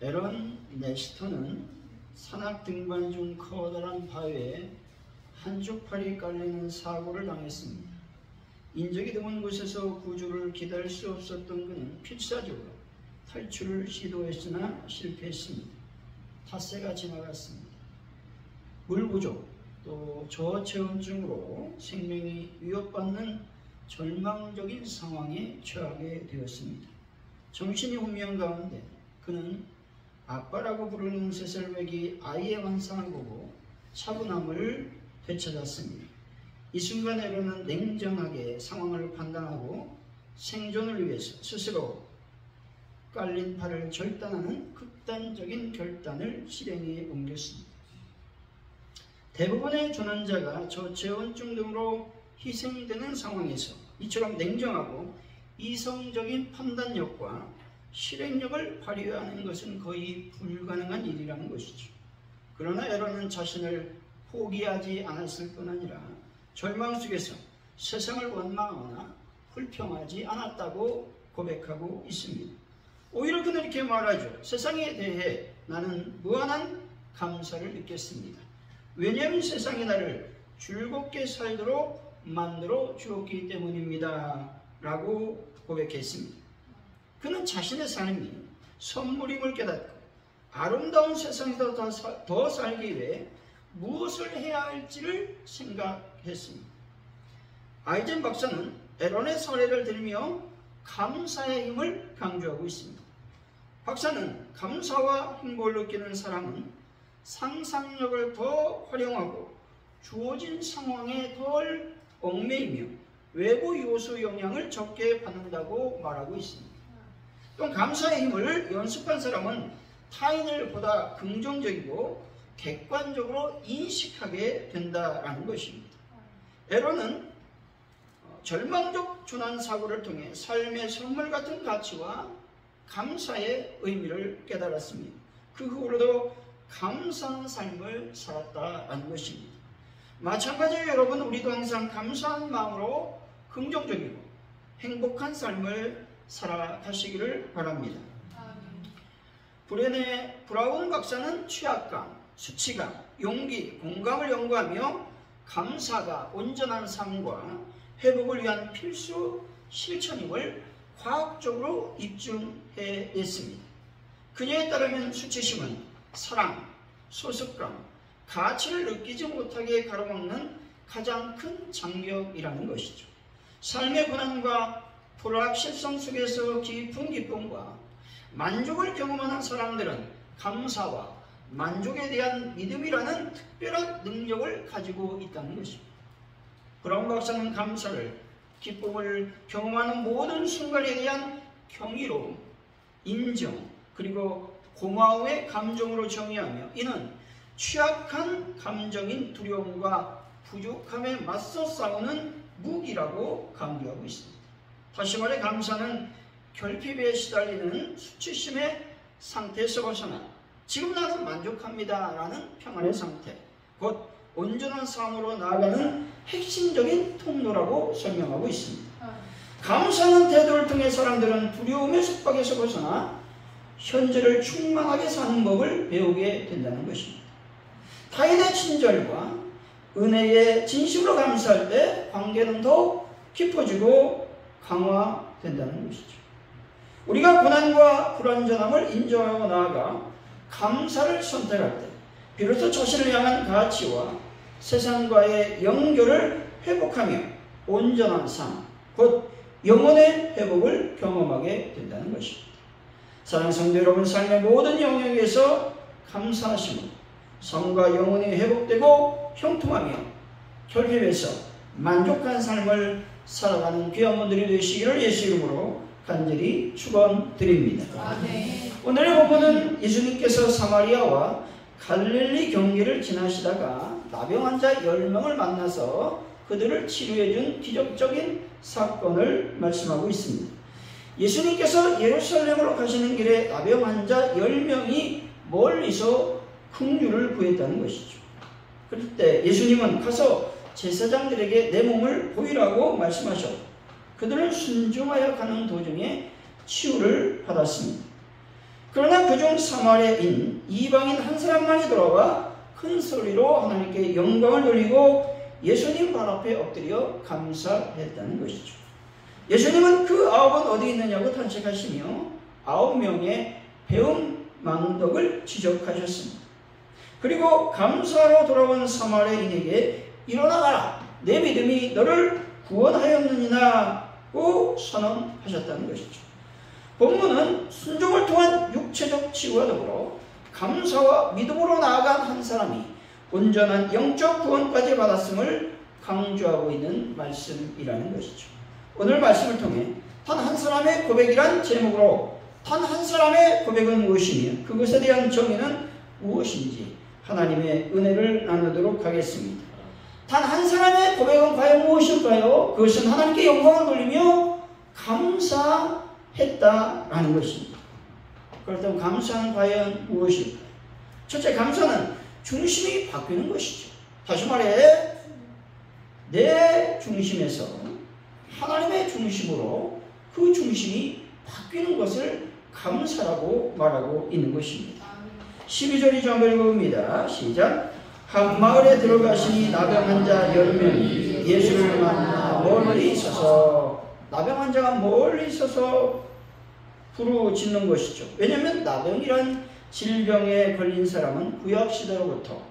에런 네스터는 산악 등반 중 커다란 바위에 한쪽 팔이 깔리는 사고를 당했습니다. 인적이 드문 곳에서 구조를 기다릴 수 없었던 그는 필사적으로 탈출을 시도했으나 실패했습니다. 닷새가 지나갔습니다. 물 부족, 또 저체온증으로 생명이 위협받는 절망적인 상황에 처하게 되었습니다. 정신이 혼미한 가운데 그는 아빠라고 부르는 세살배기 아이의 환상을 보고 차분함을 되찾았습니다. 이 순간 에런은 냉정하게 상황을 판단하고 생존을 위해서 스스로 깔린 팔을 절단하는 극단적인 결단을 실행에 옮겼습니다. 대부분의 조난자가 저체온증 등으로 희생되는 상황에서 이처럼 냉정하고 이성적인 판단력과 실행력을 발휘하는 것은 거의 불가능한 일이라는 것이죠. 그러나 에런은 자신을 포기하지 않았을 뿐 아니라 절망 속에서 세상을 원망하거나 불평하지 않았다고 고백하고 있습니다. 오히려 그는 이렇게 말하죠. 세상에 대해 나는 무한한 감사를 느꼈습니다. 왜냐하면 세상이 나를 즐겁게 살도록 만들어 주었기 때문입니다. 라고 고백했습니다. 그는 자신의 삶이 선물임을 깨닫고 아름다운 세상에서 더 살기 위해 무엇을 해야 할지를 생각했습니다. 아이젠 박사는 에런의 사례를 들으며 감사의 힘을 강조하고 있습니다. 박사는 감사와 행복을 느끼는 사람은 상상력을 더 활용하고 주어진 상황에 덜 얽매이며 외부 요소 영향을 적게 받는다고 말하고 있습니다. 또 감사의 힘을 연습한 사람은 타인을 보다 긍정적이고 객관적으로 인식하게 된다는 것입니다. 에런은 절망적 조난사고를 통해 삶의 선물 같은 가치와 감사의 의미를 깨달았습니다. 그 후로도 감사한 삶을 살았다는 것입니다. 마찬가지로 여러분, 우리도 항상 감사한 마음으로 긍정적이고 행복한 삶을 살아가시기를 바랍니다. 브레네 브라운 박사는 취약감, 수치감, 용기, 공감을 연구하며 감사가 온전한 삶과 회복을 위한 필수 실천임을 과학적으로 입증해냈습니다. 그녀에 따르면 수치심은 사랑, 소속감, 가치를 느끼지 못하게 가로막는 가장 큰 장벽이라는 것이죠. 삶의 고난과 불확실성 속에서 깊은 기쁨과 만족을 경험하는 사람들은 감사와 만족에 대한 믿음이라는 특별한 능력을 가지고 있다는 것입니다. 브라운 박사는 감사를, 기쁨을 경험하는 모든 순간에 대한 경이로움, 인정, 그리고 고마움의 감정으로 정의하며 이는 취약한 감정인 두려움과 부족함에 맞서 싸우는 무기라고 강조하고 있습니다. 다시 말해 감사는 결핍에 시달리는 수치심의 상태에서 벗어나 지금 나는 만족합니다 라는 평안의 상태, 곧 온전한 삶으로 나아가는 핵심적인 통로라고 설명하고 있습니다. 감사하는 태도를 통해 사람들은 두려움의 속박에서 벗어나 현재를 충만하게 사는 법을 배우게 된다는 것입니다. 타인의 친절과 은혜에 진심으로 감사할 때 관계는 더욱 깊어지고 강화된다는 것이죠. 우리가 고난과 불완전함을 인정하고 나아가 감사를 선택할 때 비로소 자신을 향한 가치와 세상과의 연결을 회복하며 온전한 삶, 곧 영혼의 회복을 경험하게 된다는 것입니다. 사랑하는 성도 여러분, 삶의 모든 영역에서 감사하심으로 삶과 영혼이 회복되고 형통하며 결핍에서 만족한 삶을 살아가는 귀한 분들이 되시기를 예수 이름으로 간절히 축원드립니다. 아멘. 오늘의 본문은 예수님께서 사마리아와 갈릴리 경계를 지나시다가 나병 환자 10명을 만나서 그들을 치료해준 기적적인 사건을 말씀하고 있습니다. 예수님께서 예루살렘으로 가시는 길에 나병 환자 10명이 멀리서 긍휼을 구했다는 것이죠. 그럴 때 예수님은 가서 제사장들에게 내 몸을 보이라고 말씀하셨고 그들은 순종하여 가는 도중에 치유를 받았습니다. 그러나 그중 사마리아인 이방인 한 사람만이 돌아와 큰 소리로 하나님께 영광을 돌리고 예수님 발 앞에 엎드려 감사했다는 것이죠. 예수님은 그 아홉은 어디 있느냐고 탄식하시며 9명의 배움 망덕을 지적하셨습니다. 그리고 감사로 돌아온 사마리아인에게 일어나가라, 내 믿음이 너를 구원하였느니라고 선언하셨다는 것이죠. 본문은 순종을 통한 육체적 치유와 더불어 감사와 믿음으로 나아간 한 사람이 온전한 영적 구원까지 받았음을 강조하고 있는 말씀이라는 것이죠. 오늘 말씀을 통해 단 한 사람의 고백이란 제목으로 단 한 사람의 고백은 무엇이며 그것에 대한 정의는 무엇인지 하나님의 은혜를 나누도록 하겠습니다. 단 한 사람의 고백은 과연 무엇일까요? 그것은 하나님께 영광을 돌리며 감사했다라는 것입니다. 그렇다면 감사는 과연 무엇일까요? 첫째, 감사는 중심이 바뀌는 것이죠. 다시 말해 내 중심에서 하나님의 중심으로 그 중심이 바뀌는 것을 감사라고 말하고 있는 것입니다. 12절이 좀 읽어봅니다. 시작. 한 마을에 들어가시니 나병 환자 10명이 예수를 만나 멀리 있어서, 나병 환자가 멀리 있어서 부르짖는 것이죠. 왜냐하면 나병이란 질병에 걸린 사람은 구약시대로부터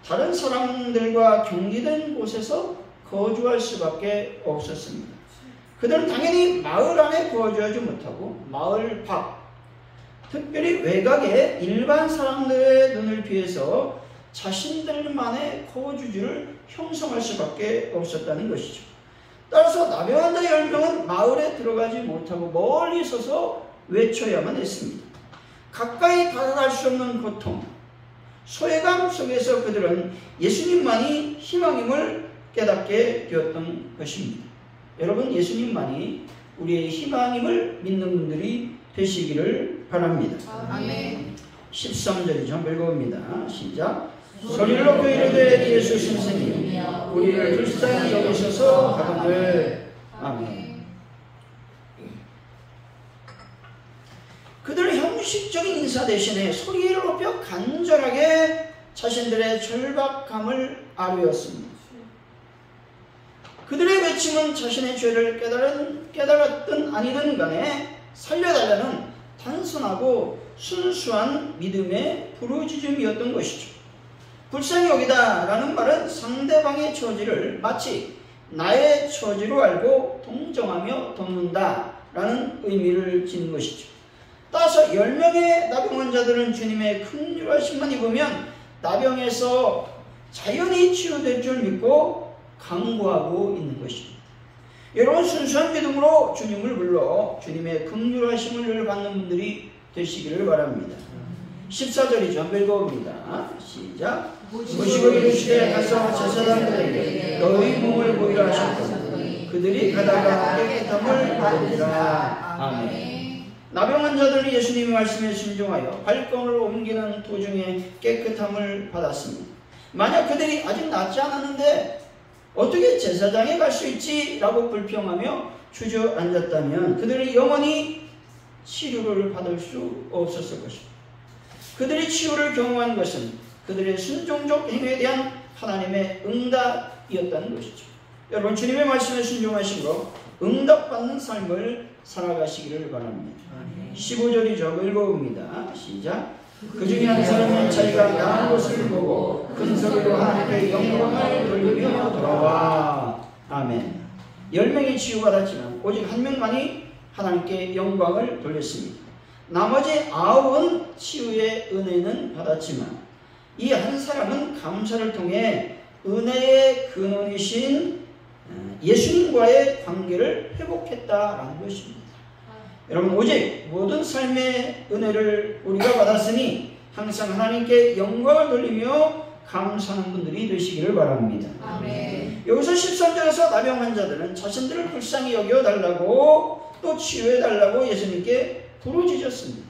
다른 사람들과 격리된 곳에서 거주할 수밖에 없었습니다. 그들은 당연히 마을 안에 거주하지 못하고 마을 밖, 특별히 외곽의 일반 사람들의 눈을 피해서 자신들만의 거주지를 형성할 수밖에 없었다는 것이죠. 따라서 나병 환자 10명은 마을에 들어가지 못하고 멀리 서서 외쳐야만 했습니다. 가까이 다가갈 수 없는 고통, 소외감 속에서 그들은 예수님만이 희망임을 깨닫게 되었던 것입니다. 여러분, 예수님만이 우리의 희망임을 믿는 분들이 되시기를 바랍니다. 아멘. 13절이죠. 한번 읽어봅니다. 시작. 소리를 높여 이르되 예수 선생님, 우리를 불쌍히 여기소서 하거늘. 아멘. 그들은 형식적인 인사 대신에 소리를 높여 간절하게 자신들의 절박함을 아뢰었습니다. 그들의 외침은 자신의 죄를 깨달았든 아니든 간에 살려달라는 단순하고 순수한 믿음의 부르짖음이었던 것이죠. 불쌍히 여기다 라는 말은 상대방의 처지를 마치 나의 처지로 알고 동정하며 돕는다 라는 의미를 지닌 것이죠. 따라서 10명의 나병 환자들은 주님의 긍휼하심만 입으면 나병에서 자연히 치유될 줄 믿고 강구하고 있는 것입니다. 여러분, 순수한 믿음으로 주님을 불러 주님의 긍휼하심을 받는 분들이 되시기를 바랍니다. 14절이죠. 한번 읽어봅니다. 시작. 모시고 이르시되 가서 제사장들에게 너희 몸을 보이라 하셨더니 그들이 가다가 깨끗함을 받으리라. 아멘. 나병 환자들이 예수님의 말씀에 순종하여 발걸음을 옮기는 도중에 깨끗함을 받았습니다. 만약 그들이 아직 낫지 않았는데 어떻게 제사장에 갈 수 있지? 라고 불평하며 주저앉았다면 그들이 영원히 치료를 받을 수 없었을 것입니다. 그들이 치유를 경험한 것은 그들의 순종적 행위에 대한 하나님의 응답이었다는 것이죠. 여러분, 주님의 말씀에 순종하심으로 응답받는 삶을 살아가시기를 바랍니다. 15절이죠. 읽어봅니다. 시작. 그 중에 한 사람은 자기가 나은 것을 보고 큰 소리로 하나님께 영광을 돌리며 돌아와. 아멘. 10명이 치유받았지만 오직 한 명만이 하나님께 영광을 돌렸습니다. 나머지 9은 치유의 은혜는 받았지만 이 한 사람은 감사를 통해 은혜의 근원이신 예수님과의 관계를 회복했다라는 것입니다. 여러분, 오직 모든 삶의 은혜를 우리가 받았으니 항상 하나님께 영광을 돌리며 감사하는 분들이 되시기를 바랍니다. 아멘. 여기서 13절에서 나병 환자들은 자신들을 불쌍히 여겨달라고 또 치유해달라고 예수님께 부르짖었습니다.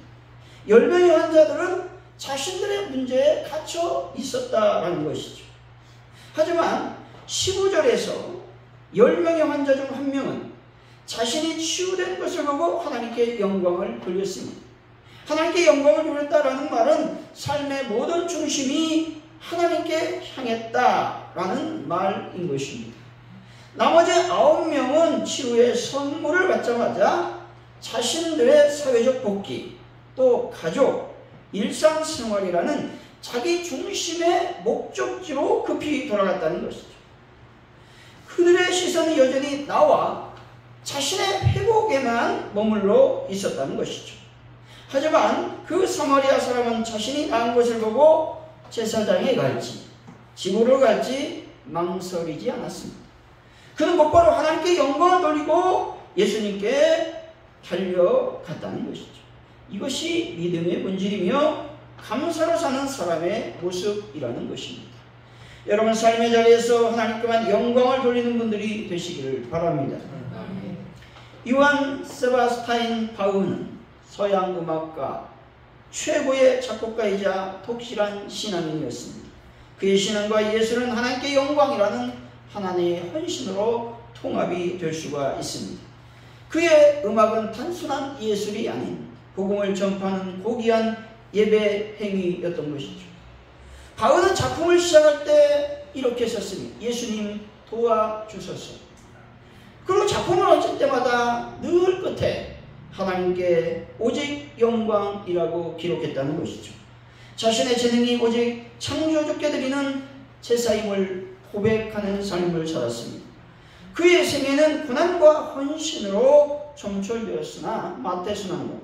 10명의 환자들은 자신들의 문제에 갇혀 있었다라는 것이죠. 하지만 15절에서 10명의 환자 중 한 명은 자신이 치유된 것을 보고 하나님께 영광을 돌렸습니다. 하나님께 영광을 돌렸다라는 말은 삶의 모든 중심이 하나님께 향했다라는 말인 것입니다. 나머지 9명은 치유의 선물을 받자마자 자신들의 사회적 복귀, 또 가족, 일상생활이라는 자기 중심의 목적지로 급히 돌아갔다는 것이죠. 그들의 시선은 여전히 나와 자신의 회복에만 머물러 있었다는 것이죠. 하지만 그 사마리아 사람은 자신이 나은 것을 보고 제사장에 갈지 지구로 갈지 망설이지 않았습니다. 그는 곧바로 하나님께 영광을 돌리고 예수님께 달려갔다는 것이죠. 이것이 믿음의 본질이며 감사로 사는 사람의 모습이라는 것입니다. 여러분 삶의 자리에서 하나님께만 영광을 돌리는 분들이 되시기를 바랍니다. 요한 세바스타인 바흐는 서양 음악가 최고의 작곡가이자 독실한 신앙인이었습니다. 그의 신앙과 예술은 하나님께 영광이라는 하나님의 헌신으로 통합이 될 수가 있습니다. 그의 음악은 단순한 예술이 아닌 복음을 전파하는 고귀한 예배 행위였던 것이죠. 바흐는 작품을 시작할 때 이렇게 썼습니다. 예수님 도와주소서. 그리고 작품을 얹을 때마다 늘 끝에 하나님께 오직 영광이라고 기록했다는 것이죠. 자신의 재능이 오직 창조주께 드리는 제사임을 고백하는 삶을 살았습니다. 그의 생애는 고난과 헌신으로 점철되었으나 마태순환곡,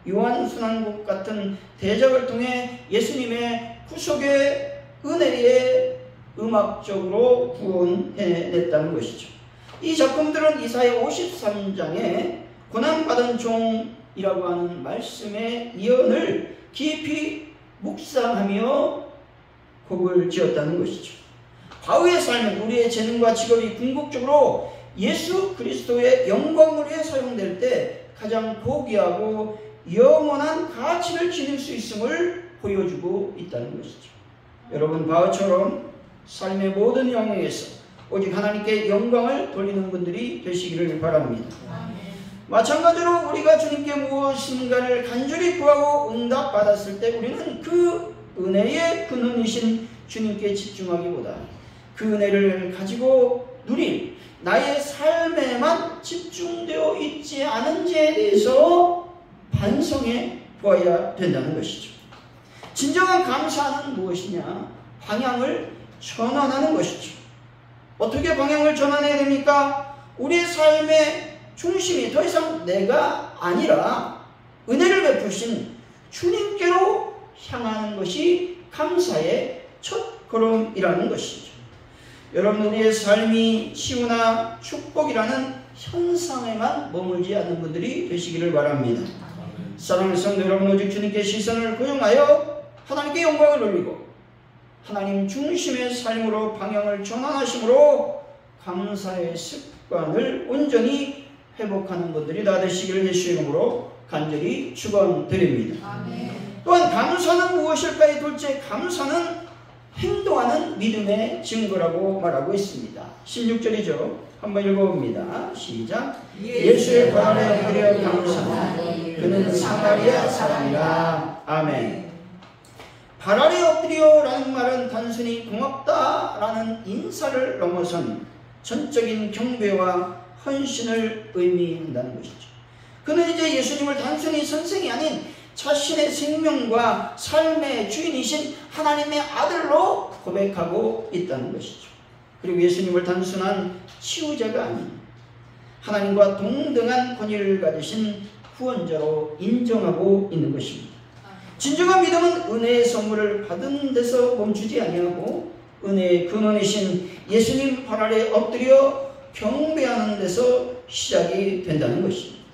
요한순환곡 같은 대작을 통해 예수님의 구속의 은혜에 음악적으로 구원해냈다는 것이죠. 이 작품들은 이사야 53장에 고난받은 종이라고 하는 말씀의 예언을 깊이 묵상하며 곡을 지었다는 것이죠. 바흐의 삶은 우리의 재능과 직업이 궁극적으로 예수 그리스도의 영광을 위해 사용될 때 가장 고귀하고 영원한 가치를 지닐 수 있음을 보여주고 있다는 것이죠. 여러분 바흐처럼 삶의 모든 영역에서 오직 하나님께 영광을 돌리는 분들이 되시기를 바랍니다. 마찬가지로 우리가 주님께 무엇인가를 간절히 구하고 응답받았을 때 우리는 그 은혜의 근원이신 주님께 집중하기보다 그 은혜를 가지고 누릴 나의 삶에만 집중되어 있지 않은지에 대해서 반성해 보아야 된다는 것이죠. 진정한 감사는 무엇이냐? 방향을 전환하는 것이죠. 어떻게 방향을 전환해야 됩니까? 우리의 삶의 중심이 더 이상 내가 아니라 은혜를 베푸신 주님께로 향하는 것이 감사의 첫 걸음이라는 것이죠. 여러분 우리의 삶이 치유나 축복이라는 현상에만 머물지 않는 분들이 되시기를 바랍니다. 사랑하는 성도 여러분, 오직 주님께 시선을 고정하여 하나님께 영광을 돌리고 하나님 중심의 삶으로 방향을 전환하심으로 감사의 습관을 온전히 회복하는 분들이 다 되시기를 예수의 이름으로 간절히 축원드립니다. 아멘. 또한 감사는 무엇일까요? 둘째, 감사는 행동하는 믿음의 증거라고 말하고 있습니다. 16절이죠. 한번 읽어봅니다. 시작. 예수의 발 아래 엎드려 감사하니 그는 사마리아 사람이라. 아멘. 발 아래 엎드려라는 말은 단순히 고맙다라는 인사를 넘어선 전적인 경배와 헌신을 의미한다는 것이죠. 그는 이제 예수님을 단순히 선생이 아닌 자신의 생명과 삶의 주인이신 하나님의 아들로 고백하고 있다는 것이죠. 그리고 예수님을 단순한 치유자가 아닌 하나님과 동등한 권위를 가지신 구원자로 인정하고 있는 것입니다. 진정한 믿음은 은혜의 선물을 받은 데서 멈추지 아니하고 은혜의 근원이신 예수님 발 아래 엎드려 경배하는 데서 시작이 된다는 것입니다.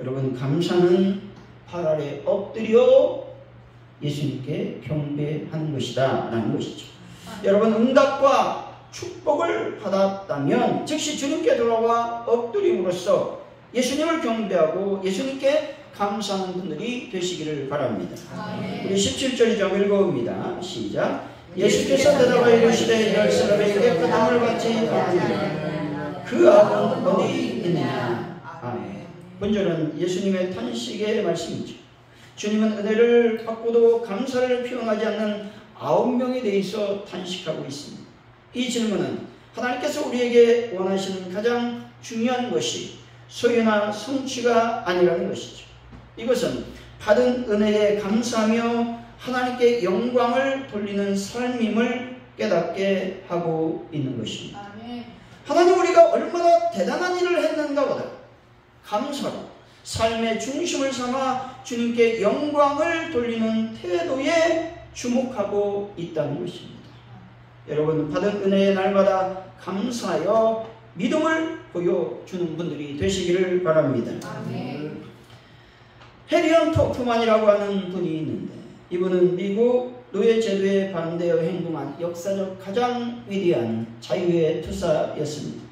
여러분 감사는 발 아래 엎드려 예수님께 경배하는 것이다 라는 것이죠. 여러분 응답과 축복을 받았다면 즉시 주님께 돌아와 엎드림으로써 예수님을 경배하고 예수님께 감사하는 분들이 되시기를 바랍니다. 우리 17절 좀 읽어봅니다. 시작. 예수께서 대답하여 이르시되 열 사람에게 깨끗함을 받지 아니하느냐 그 악은 어디 있느냐. 아멘. 본절은 예수님의 탄식의 말씀이죠. 주님은 은혜를 받고도 감사를 표현하지 않는 9명에 대해서 탄식하고 있습니다. 이 질문은 하나님께서 우리에게 원하시는 가장 중요한 것이 소유나 성취가 아니라는 것이죠. 이것은 받은 은혜에 감사하며 하나님께 영광을 돌리는 삶임을 깨닫게 하고 있는 것입니다. 하나님 우리가 얼마나 대단한 일을 했는가보다 감사로 삶의 중심을 삼아 주님께 영광을 돌리는 태도에 주목하고 있다는 것입니다. 여러분, 받은 은혜의 날마다 감사하여 믿음을 보여주는 분들이 되시기를 바랍니다. 해리언 토프만이라고 하는 분이 있는데, 이분은 미국 노예제도에 반대하여 행동한 역사적 가장 위대한 자유의 투사였습니다.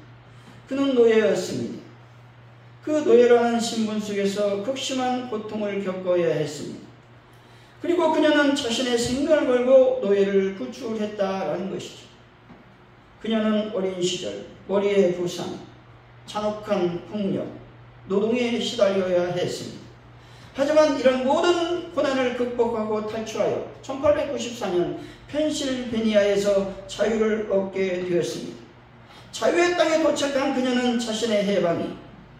그는 노예였습니다. 그 노예라는 신분 속에서 극심한 고통을 겪어야 했습니다. 그리고 그녀는 자신의 생명을 걸고 노예를 구출했다라는 것이죠. 그녀는 어린 시절 머리의 부상, 잔혹한 폭력, 노동에 시달려야 했습니다. 하지만 이런 모든 고난을 극복하고 탈출하여 1894년 펜실베니아에서 자유를 얻게 되었습니다. 자유의 땅에 도착한 그녀는 자신의 해방이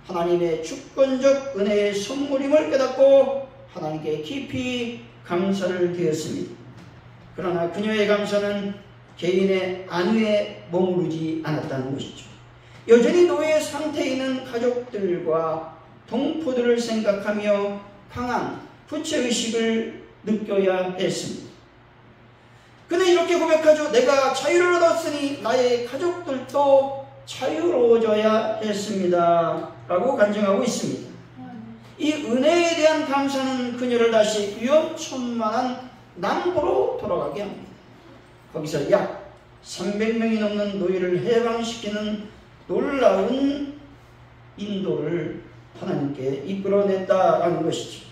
하나님의 주권적 은혜의 선물임을 깨닫고 하나님께 깊이 감사를 드렸습니다. 그러나 그녀의 감사는 개인의 안위에 머무르지 않았다는 것이죠. 여전히 노예 상태에 있는 가족들과 동포들을 생각하며 강한 부채의식을 느껴야 했습니다. 그는 이렇게 고백하죠. 내가 자유를 얻었으니 나의 가족들도 자유로워져야 했습니다. 라고 간증하고 있습니다. 이 은혜에 대한 감사는 그녀를 다시 위험천만한 남부로 돌아가게 합니다. 거기서 약 300명이 넘는 노예를 해방시키는 놀라운 인도를 하나님께 이끌어냈다라는 것이죠.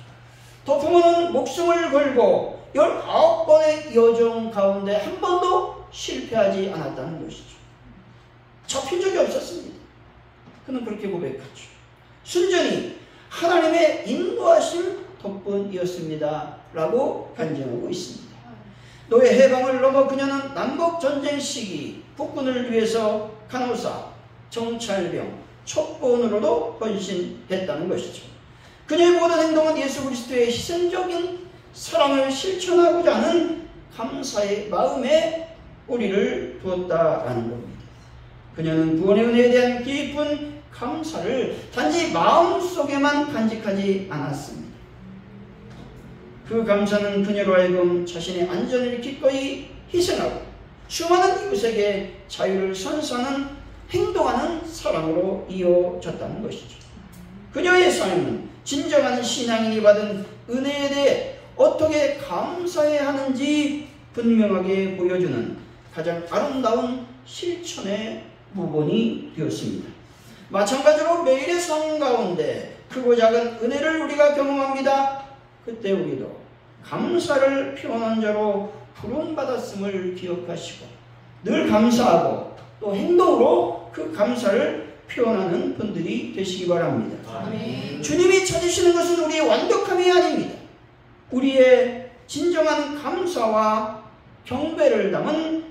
토프먼은 목숨을 걸고 19번의 여정 가운데 한 번도 실패하지 않았다는 것이죠. 잡힌 적이 없었습니다. 그는 그렇게 고백하죠. 순전히 하나님의 인도하심 덕분이었습니다. 라고 간증하고 있습니다. 노예 해방을 넘어 그녀는 남북전쟁 시기 국군을 위해서 간호사, 정찰병, 첩보원으로도 헌신했다는 것이죠. 그녀의 모든 행동은 예수 그리스도의 희생적인 사랑을 실천하고자 하는 감사의 마음에 뿌리를 두었다라는 겁니다. 그녀는 구원의 은혜에 대한 깊은 감사를 단지 마음속에만 간직하지 않았습니다. 그 감사는 그녀로 하여금 자신의 안전을 기꺼이 희생하고 수많은 이웃에게 자유를 선사하는 행동하는 사랑으로 이어졌다는 것이죠. 그녀의 삶은 진정한 신앙인이 받은 은혜에 대해 어떻게 감사해야 하는지 분명하게 보여주는 가장 아름다운 실천의 무본이 되었습니다. 마찬가지로 매일의 삶 가운데 크고 작은 은혜를 우리가 경험합니다. 그때 우리도 감사를 표현한 자로 부름받았음을 기억하시고 늘 감사하고 또 행동으로 그 감사를 표현하는 분들이 되시기 바랍니다. 아멘. 주님이 찾으시는 것은 우리의 완벽함이 아닙니다. 우리의 진정한 감사와 경배를 담은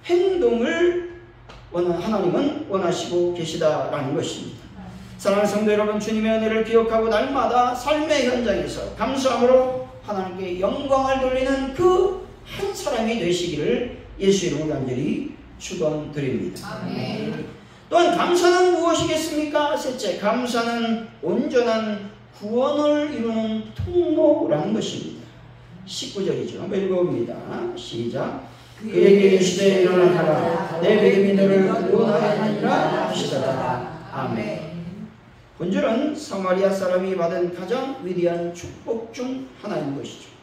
행동을 하나님은 원하시고 계시다라는 것입니다. 사랑하는 성도 여러분, 주님의 은혜를 기억하고 날마다 삶의 현장에서 감사함으로 하나님께 영광을 돌리는 그 한 사람이 되시기를 예수 이름으로 간절히 축원드립니다. 아멘. 또한 감사는 무엇이겠습니까? 셋째, 감사는 온전한 구원을 이루는 통로라는 것입니다. 19절이죠. 한번 읽어봅니다. 시작. 그에게 이르시되 일어나라 내 믿음이 너를 구원하리라 하시더라. 아멘. 본절은 사마리아 사람이 받은 가장 위대한 축복 중 하나인 것이죠.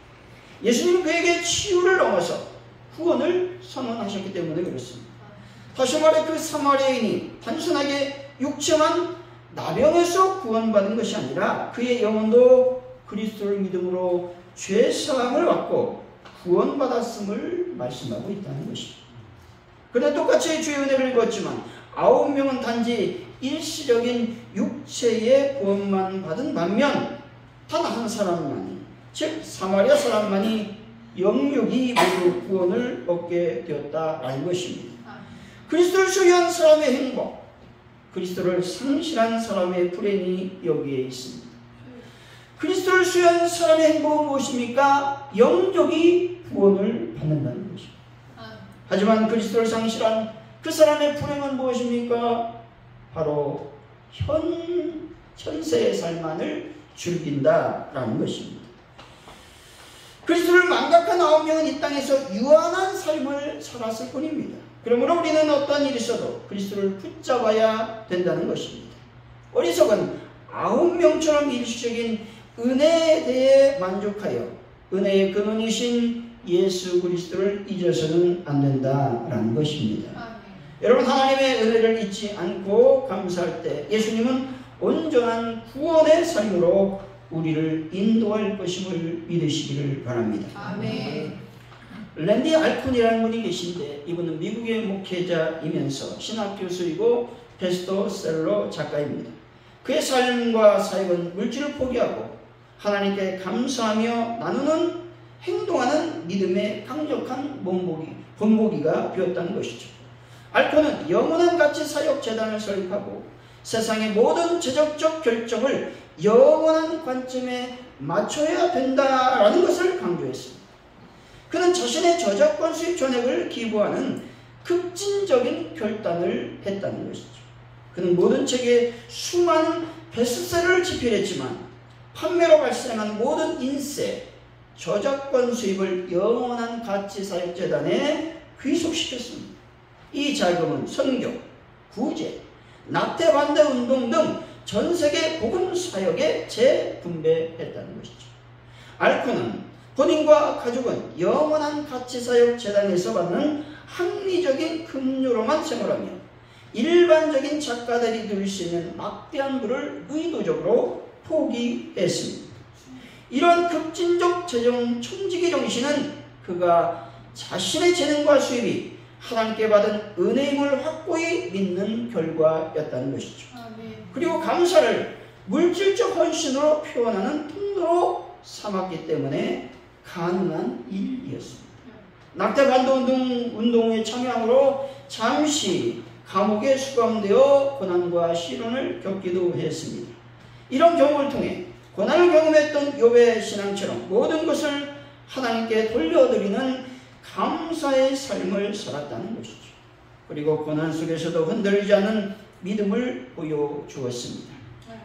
예수님은 그에게 치유를 넘어서 구원을 선언하셨기 때문에 그렇습니다. 다시 말해 그 사마리아인이 단순하게 육체만 나병에서 구원받은 것이 아니라 그의 영혼도 그리스도를 믿음으로 죄사함을 받고 구원받았음을 말씀하고 있다는 것입니다. 그런데 똑같이 주의 은혜를 입었지만 9명은 단지 일시적인 육체의 구원만 받은 반면 단 한 사람만이, 즉 사마리아 사람만이 영육이 모두 구원을 얻게 되었다라는 것입니다. 그리스도를 소유한 사람의 행복, 그리스도를 상실한 사람의 불행이 여기에 있습니다. 그리스도를 소유한 사람의 행복은 무엇입니까? 영적이 구원을 받는다는 것입니다. 하지만 그리스도를 상실한 그 사람의 불행은 무엇입니까? 바로 현세의 삶만을 즐긴다라는 것입니다. 그리스도를 망각한 9명은 이 땅에서 유한한 삶을 살았을 뿐입니다. 그러므로 우리는 어떤 일이 있어도 그리스도를 붙잡아야 된다는 것입니다. 어리석은 9명처럼 일시적인 은혜에 대해 만족하여 은혜의 근원이신 예수 그리스도를 잊어서는 안 된다라는 것입니다. 여러분, 하나님의 은혜를 잊지 않고 감사할 때 예수님은 온전한 구원의 삶으로 우리를 인도할 것임을 믿으시기를 바랍니다. 아멘. 랜디 알콘이라는 분이 계신데 이분은 미국의 목회자이면서 신학교수이고 베스트셀러 작가입니다. 그의 삶과 사역은 물질을 포기하고 하나님께 감사하며 나누는 행동하는 믿음의 강력한 본보기가 되었다는 것이죠. 알콘은 영원한 가치 사역 재단을 설립하고 세상의 모든 재정적 결정을 영원한 관점에 맞춰야 된다라는 것을 강조했습니다. 그는 자신의 저작권 수입 전액을 기부하는 급진적인 결단을 했다는 것이죠. 그는 모든 책에 수많은 베스트셀러를 집필했지만 판매로 발생한 모든 인세, 저작권 수입을 영원한 가치 사역 재단에 귀속시켰습니다. 이 자금은 선교, 구제, 낙태 반대 운동 등 전 세계 복음 사역에 재분배했다는 것이죠. 알콘은 본인과 가족은 영원한 가치 사역 재단에서 받는 합리적인 급료로만 생활하며 일반적인 작가들이 누릴 수 있는 막대한 부를 의도적으로 포기했습니다. 이런 급진적 재정 천지기 정신은 그가 자신의 재능과 수입이 하나님께 받은 은혜임을 확고히 믿는 결과였다는 것이죠. 그리고 감사를 물질적 헌신으로 표현하는 통로로 삼았기 때문에 가능한 일이었습니다. 낙태 반대 운동의 참여함으로 잠시 감옥에 수감되어 고난과 시련을 겪기도 했습니다. 이런 경험을 통해 고난을 경험했던 욥의 신앙처럼 모든 것을 하나님께 돌려드리는 감사의 삶을 살았다는 것이죠. 그리고 고난 속에서도 흔들리지 않는 믿음을 보여주었습니다.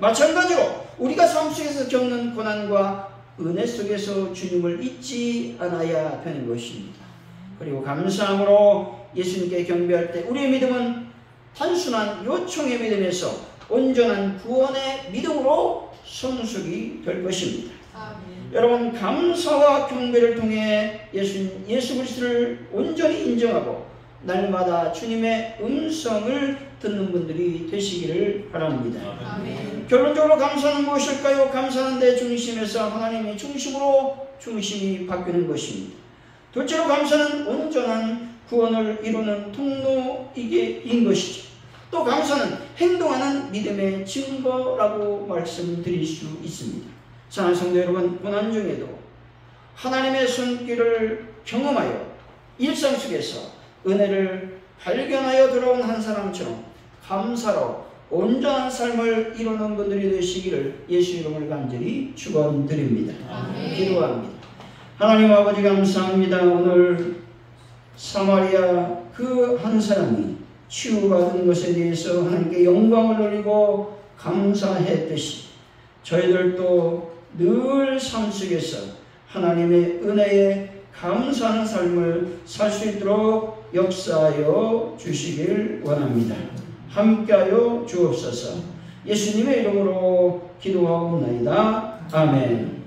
마찬가지로 우리가 삶 속에서 겪는 고난과 은혜 속에서 주님을 잊지 않아야 되는 것입니다. 그리고 감사함으로 예수님께 경배할 때 우리의 믿음은 단순한 요청의 믿음에서 온전한 구원의 믿음으로 성숙이 될 것입니다. 여러분, 감사와 경배를 통해 예수 그리스도를 온전히 인정하고 날마다 주님의 음성을 듣는 분들이 되시기를 바랍니다. 아멘. 결론적으로 감사는 무엇일까요? 감사는 내 중심에서 하나님의 중심으로 중심이 바뀌는 것입니다. 둘째로 감사는 온전한 구원을 이루는 통로인 것이죠. 또 감사는 행동하는 믿음의 증거라고 말씀드릴 수 있습니다. 사랑하는 성도 여러분, 고난 중에도 하나님의 손길을 경험하여 일상 속에서 은혜를 발견하여 들어온 한 사람처럼 감사로 온전한 삶을 이루는 분들이 되시기를 예수 이름을 간절히 축원드립니다. 기도합니다. 하나님 아버지, 감사합니다. 오늘 사마리아 그 한 사람이 치유받은 것에 대해서 하나님께 영광을 돌리고 감사했듯이 저희들도 늘 삶 속에서 하나님의 은혜에 감사하는 삶을 살 수 있도록 역사하여 주시길 원합니다. 함께하여 주옵소서. 예수님의 이름으로 기도하옵나이다. 아멘.